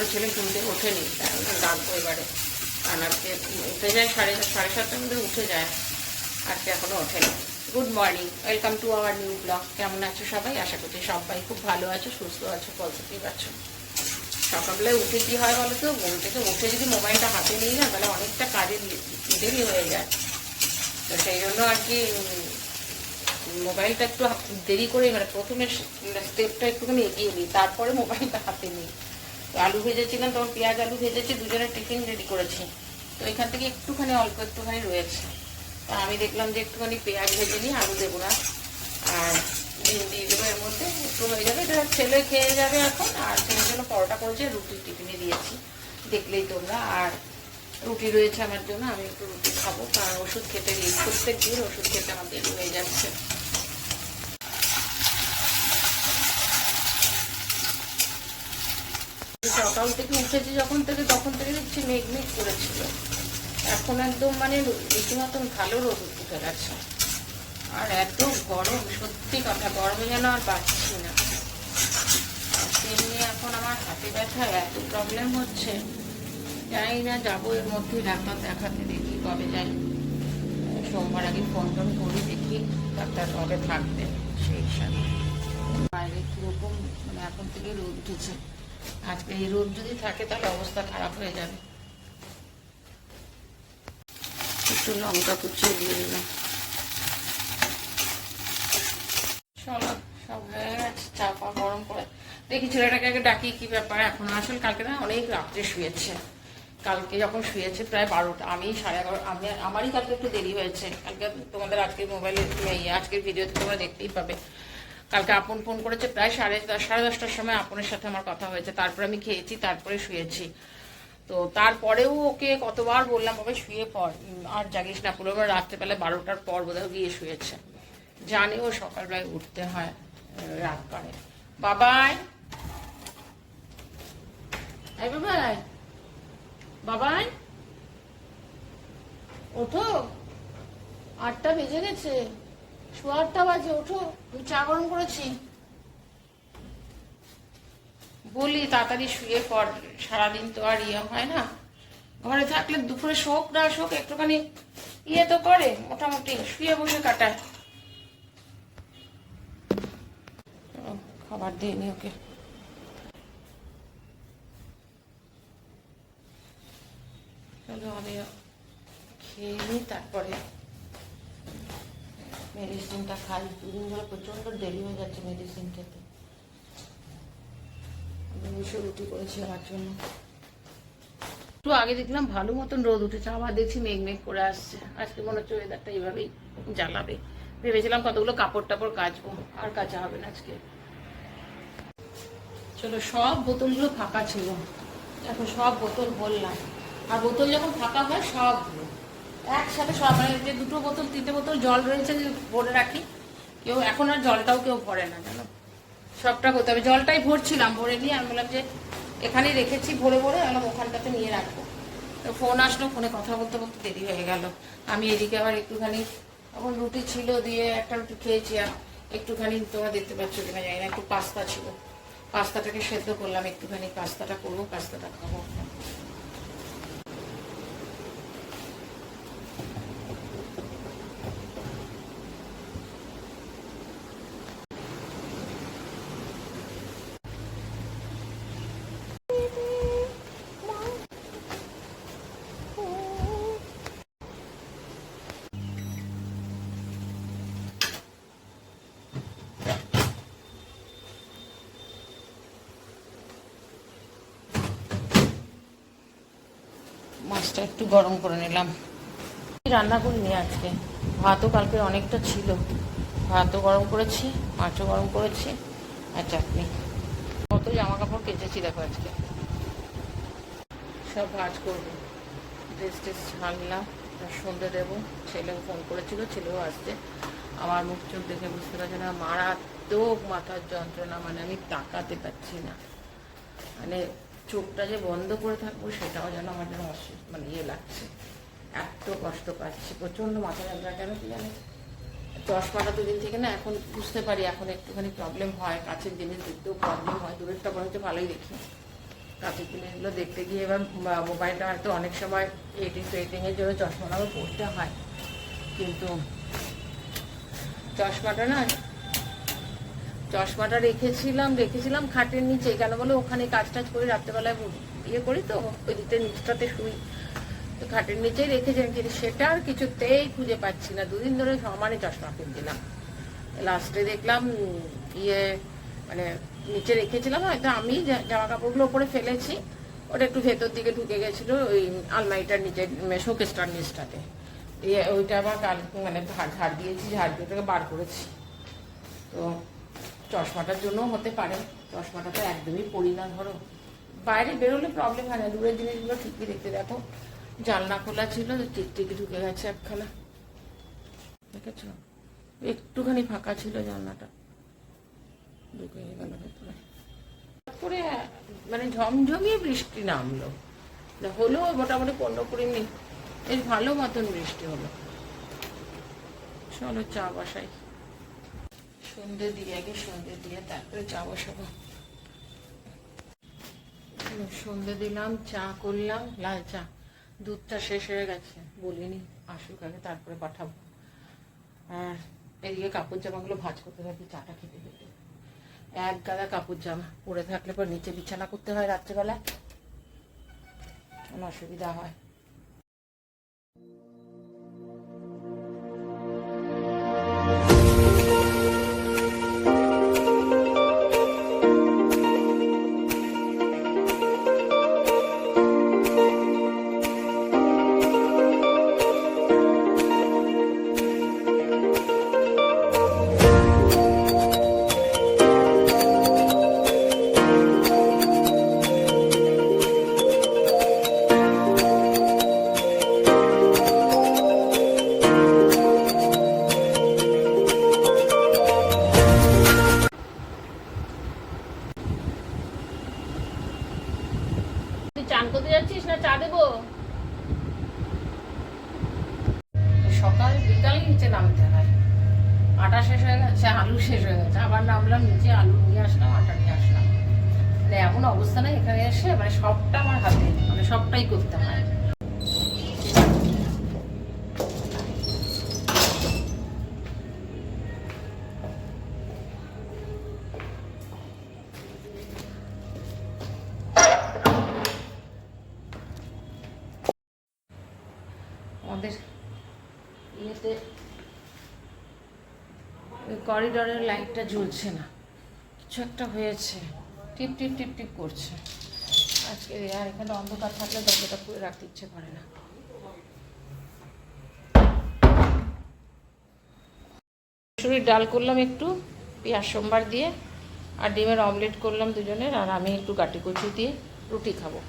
বড় ছেলে ঘুমতে ওঠেনি, ডাকবো এবারে। কারণ আজকে উঠে যায় সাড়ে 7টার মধ্যে উঠে যায়, আজকে এখনও ওঠেনি। Good morning, welcome to our new blog. কেমন আছো সবাই? আশা করছি সবাই খুব ভালো আছো, সুস্থ আছো, পজিটিভ আছো। সকালবেলায় উঠে কী হয় বলো তো, ঘুম থেকে উঠে যদি মোবাইলটা হাতে নিই না, তাহলে অনেকটা কাজে দেরি হয়ে যায়। তো সেই জন্য আর কি মোবাইলটা একটু দেরি করে, মানে প্রথমে স্টেপটা একটুখানি এগিয়ে নিই, তারপরে মোবাইলটা হাতে নিই। তো আলু ভেজেছিলাম, তখন পেঁয়াজ আলু ভেজেছি, দুজনের টিফিন রেডি করেছি। তো এখান থেকে অল্প একটুখানি রয়েছে। তা আমি দেখলাম যে একটুখানি পেঁয়াজ ভেজে নিই, আলু দেবো না, আর ডিম দিয়ে দেবো এর মধ্যে, একটু হয়ে যাবে। এটা ছেলে খেয়ে যাবে এখন, আর ছেলের জন্য পরোটা করেছে, রুটি টিফিনে দিয়েছি, দেখলেই তোমরা। আর রুটি রয়েছে আমার জন্য, আমি একটু রুটি খাবো, কারণ ওষুধ খেতে গিয়ে প্রত্যেক দিন ওষুধ খেতে আমার দেরি হয়ে যাচ্ছে। সকাল থেকে উঠেছি তখন থেকে দেখছি মেঘ করেছিল, এখন একদম মানে রীতিমতন ভালো রোদ উঠে গেছে। আর এত গরম, সত্যি কথা, গরমে যেন আর পাচ্ছি না। আর তেমনি এখন আমার হাতে ব্যথা এত প্রবলেম হচ্ছে, জানি না যাবো এর মধ্যে ডাক্তার দেখাতে, দেখি কবে যাই। সোমবার আগে ফোন করি, দেখি ডাক্তার কবে থাকবে সেই হিসাবে। বাইরে কীরকম মানে এখন থেকে রোদ উঠেছে, আজকে এই রোদ যদি থাকে তাহলে অবস্থা খারাপ হয়ে যাবে। একটু লঙ্কা কুচিয়ে দিয়ে দিলাম। চলো, সব হয়ে গেছে, চা পা গরম করে দেখি ছেলেটাকে আগে ডাকি কি ব্যাপার। এখন আসলে কালকে না অনেক রাত্রে শুয়েছে, কালকে যখন শুয়েছে প্রায় 12টা, আমি 11:30, আমারই কালকে একটু দেরি হয়েছে। কালকে তোমাদের আজকের মোবাইলে আজকের ভিডিওতে তোমরা দেখতেই পাবে। কালকে আপন ফোন করেছে প্রায় 10:30টার সময়, আপনের সাথে আমার কথা হয়েছে, তারপরে আমি খেয়েছি, তারপরে শুয়েছি। তো তারপরেও ওকে কতবার বললাম বাবা শুয়ে পড়, আর জাগিস না, পুরো রাত্রেবেলা 12টার পর বোধহয় গিয়ে শুয়েছে। জানি ও সকালবেলায় উঠতে হয়, রাত করে। বাবাই, এই বাবাই, বাবাই ওঠো, 8টা বেজে গেছে, 8:15 বাজে, ওঠো, আমি চা গরম করেছি। বলি তাড়াতাড়ি শুয়ে পড়, সারাদিন তো আর হয় না, ঘরে থাকলে দুপুরে শোক না শোক একটুখানি তো করে, মোটামুটি শুয়ে বসে কাটায়। খাবার দিয়ে নি ওকে। চলো আমি খেয়ে নিই, তারপরে মেডিসিনটা খাই। দুদিন ধরে প্রচন্ড দেরি হয়ে যাচ্ছে মেডিসিন খেতে। রুটি করেছি আমার জন্য। একটু আগে দেখলাম ভালো মতন রোদ উঠেছে, আবার দেখছি মেঘ করে আসছে। আজকে মনে হচ্ছে ওয়েদারটা এইভাবেই জ্বালাবে। ভেবেছিলাম কতগুলো কাপড় টাপড় কাচবো, আর কাচা হবে না আজকে। চলো, সব বোতলগুলো ফাঁকা ছিল, এখন সব বোতল ভরলাম। আর বোতল যখন ফাঁকা হয় সব একসাথে, সব মানে যে 2 বোতল 3টে বোতল জল রয়েছে যে ভরে রাখি, কেউ এখন আর জলটাও কেউ ভরে না, জানো, সবটা করতে হবে। জলটাই ভরছিলাম, ভরে নিয়ে আমি বললাম যে এখানেই রেখেছি ভরে আমি ওখানটাতে নিয়ে রাখবো। তো ফোন আসলো, ফোনে কথা বলতে বলতে দেরি হয়ে গেল। আমি এদিকে আবার একটুখানি, এখন রুটি ছিল, দিয়ে একটা রুটি খেয়েছি, আর একটুখানি তোমরা দেখতে পাচ্ছ কিনা জানি না, একটু পাস্তা ছিল, পাস্তাটাকে সেদ্ধ করলাম, একটুখানি পাস্তাটা করবো, পাস্তাটা খাবো। মাছটা একটু গরম করে নিলাম। রান্না করিনি আজকে, ভাতও কালকে অনেকটা ছিল, ভাতও গরম করেছি, মাছও গরম করেছি, আর চাটনি। কত জামা কাপড় কেচেছি দেখো আজকে, সব ভাঁজ করবো। ড্রেস ছাড়লাম, সন্ধ্যে দেবো। ছেলেও ফোন করেছিল, ছেলেও আসছে। আমার মুখ চোখ দেখে বুঝতে পারছে না, মারাত্মক মাথার যন্ত্রণা, মানে আমি তাকাতে পারছি না, মানে চোখটা যে বন্ধ করে থাকবো সেটাও যেন আমার যেন মানে লাগছে, এত কষ্ট পাচ্ছি, প্রচণ্ড মাথা যন্ত্রণা। কেন কি জানি চশমাটা দুদিন থেকে না এখন বুঝতে পারি, এখন একটুখানি প্রবলেম হয়, কাছের জিনিস দেখতেও প্রবলেম হয়, দূরেরটা বরঞ্চ ভালোই দেখি। কাপড় জিনিসগুলো দেখতে গিয়ে এবার মোবাইলটা হয়তো অনেক সময় এডিটিংয়ের জন্য চশমাটাও পড়তে হয়, কিন্তু চশমাটা রেখেছিলাম খাটের নিচে। কেন বলে ওখানে কাজ টাজ করে রাত্রেবেলায় ইয়ে করি তো, ওই দিকটা নিচটাতে শুই, তো খাটের নিচেই রেখেছিলাম, কিন্তু সেটা আর কিছুতেই খুঁজে পাচ্ছি না। 2 দিন ধরে সমানে চশমা কিনছিলাম, লাস্টে দেখলাম মানে নিচে রেখেছিলাম, হয়তো আমি জামা কাপড়গুলো ওপরে ফেলেছি, ওটা একটু ভেতর দিকে ঢুকে গেছিলো ওই আলমারিটার নিচে, শোকেসটার নিচটাতে। ওইটা আবার কাল মানে ঝাড় দিয়েছি, ঝাড় দিয়ে ওটাকে বার করেছি। তো চশমাটার জন্যও হতে পারে, চশমাটা তো একদমই পড়ি না। ধরো বাইরে বেরোলে প্রবলেম হয় না, দূরের জিনিসগুলো ঠিকই দেখতে। দেখো জানলা খোলা ছিল, টিকটিকি ঢুকে গেছে একখানা, দেখেছ? একটুখানি ফাঁকা ছিল জানলাটা, ঢুকে গেল ভেতরে করে। মানে ঝমঝমিয়ে বৃষ্টি নামলো, হলো মোটামুটি 15-20 মিনিট, বেশ ভালো মতন বৃষ্টি হলো। চলো চা বসাই, সন্ধে দিয়ে তারপরে চা বসাবো। সন্ধে দিলাম, চা করলাম, লাল চা। দুধটা শেষ হয়ে গেছে, বলিনি, আসুক আগে তারপরে পাঠাবো। আর এদিকে কাপড় জামাগুলো ভাঁজ করতে থাকি চাটা খেতে খেতে। এক গাদা কাপড় জামা পরে থাকলে পর নিচে বিছানা করতে হয় রাত্রেবেলা, কোনো অসুবিধা হয়। চান করতে যাচ্ছিস না চা দেবো? সকাল বিকাল নিচে নামতে হয়, আটা শেষ হয়ে গেছে, আলু শেষ হয়ে গেছে, আবার নামলাম নিচে, আলু নিয়ে আসলাম, আটা নিয়ে আসলাম। মানে এমন অবস্থা না এখানে এসে, মানে সবটা আমার হাতে, মানে সবটাই করতে হয়। আমাদের ইয়েতে করিডোরের লাইটটা জ্বলছে না, কিছু একটা হয়েছে, টিপ টিপ টিপ টিপ করছে আজকে। আর এখানে অন্ধকার থাকলে দরজাটা খুলে রাখতে ইচ্ছে করে না। মসুরির ডাল করলাম একটু পেঁয়াজ সোমবার দিয়ে, আর ডিমের অমলেট করলাম দুজনের, আর আমি একটু গাটি কচু দিয়ে রুটি খাবো।